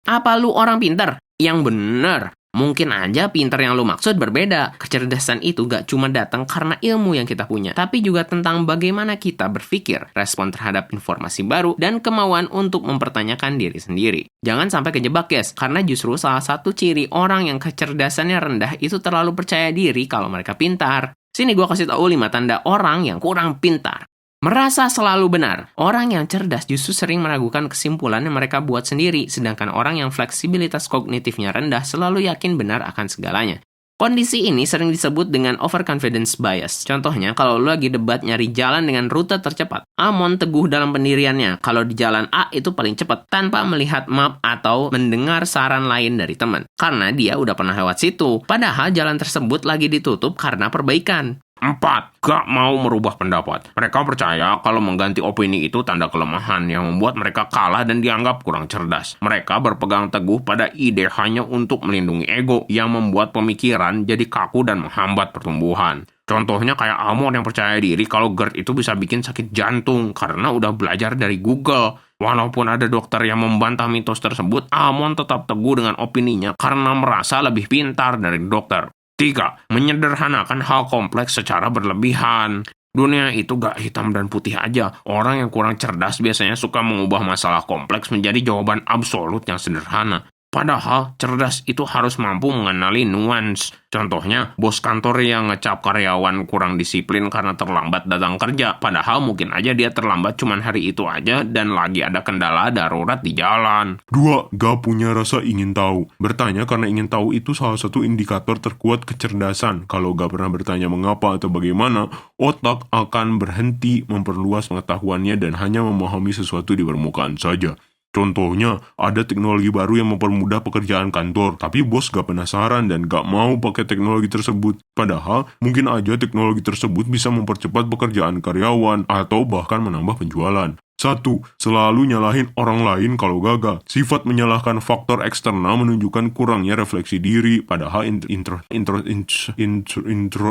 Apa lu orang pintar? Yang bener. Mungkin aja pintar yang lu maksud berbeda. Kecerdasan itu gak cuma datang karena ilmu yang kita punya, tapi juga tentang bagaimana kita berpikir, respon terhadap informasi baru, dan kemauan untuk mempertanyakan diri sendiri. Jangan sampai kejebak, guys, karena justru salah satu ciri orang yang kecerdasannya rendah itu terlalu percaya diri kalau mereka pintar. Sini gue kasih tahu 5 tanda orang yang kurang pintar. Merasa selalu benar. Orang yang cerdas justru sering meragukan kesimpulan yang mereka buat sendiri, sedangkan orang yang fleksibilitas kognitifnya rendah selalu yakin benar akan segalanya. Kondisi ini sering disebut dengan overconfidence bias. Contohnya, kalau lu lagi debat nyari jalan dengan rute tercepat, Amon teguh dalam pendiriannya kalau di jalan A itu paling cepat tanpa melihat map atau mendengar saran lain dari teman. Karena dia udah pernah lewat situ, padahal jalan tersebut lagi ditutup karena perbaikan. 4. Gak mau merubah pendapat. Mereka percaya kalau mengganti opini itu tanda kelemahan yang membuat mereka kalah dan dianggap kurang cerdas. Mereka berpegang teguh pada ide hanya untuk melindungi ego yang membuat pemikiran jadi kaku dan menghambat pertumbuhan. Contohnya kayak Amon yang percaya diri kalau GERD itu bisa bikin sakit jantung karena udah belajar dari Google. Walaupun ada dokter yang membantah mitos tersebut, Amon tetap teguh dengan opininya karena merasa lebih pintar dari dokter. 3. Menyederhanakan hal kompleks secara berlebihan. Dunia itu gak hitam dan putih aja. Orang yang kurang cerdas biasanya suka mengubah masalah kompleks menjadi jawaban absolut yang sederhana. Padahal, cerdas itu harus mampu mengenali nuans. Contohnya, bos kantor yang ngecap karyawan kurang disiplin karena terlambat datang kerja. Padahal mungkin aja dia terlambat cuman hari itu aja dan lagi ada kendala darurat di jalan. 2. Gak punya rasa ingin tahu. Bertanya karena ingin tahu itu salah satu indikator terkuat kecerdasan. Kalau gak pernah bertanya mengapa atau bagaimana, otak akan berhenti memperluas pengetahuannya dan hanya memahami sesuatu di permukaan saja. Contohnya, ada teknologi baru yang mempermudah pekerjaan kantor, tapi bos gak penasaran dan gak mau pakai teknologi tersebut. Padahal, mungkin aja teknologi tersebut bisa mempercepat pekerjaan karyawan atau bahkan menambah penjualan. 1. Selalu nyalahin orang lain kalau gagal. Sifat menyalahkan faktor eksternal menunjukkan kurangnya refleksi diri, padahal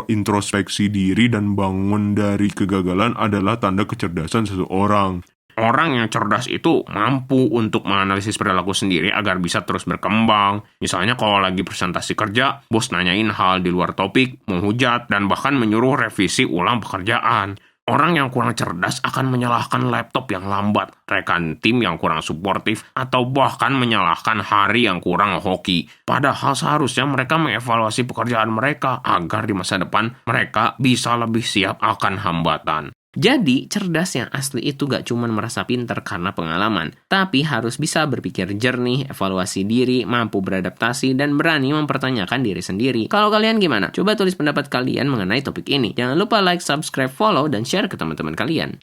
introspeksi diri dan bangun dari kegagalan adalah tanda kecerdasan seseorang. Orang yang cerdas itu mampu untuk menganalisis perilaku sendiri agar bisa terus berkembang. Misalnya kalau lagi presentasi kerja, bos nanyain hal di luar topik, menghujat, dan bahkan menyuruh revisi ulang pekerjaan. Orang yang kurang cerdas akan menyalahkan laptop yang lambat, rekan tim yang kurang suportif, atau bahkan menyalahkan hari yang kurang hoki. Padahal seharusnya mereka mengevaluasi pekerjaan mereka agar di masa depan mereka bisa lebih siap akan hambatan. Jadi, cerdas yang asli itu gak cuma merasa pintar karena pengalaman, tapi harus bisa berpikir jernih, evaluasi diri, mampu beradaptasi, dan berani mempertanyakan diri sendiri. Kalau kalian gimana? Coba tulis pendapat kalian mengenai topik ini. Jangan lupa like, subscribe, follow, dan share ke teman-teman kalian.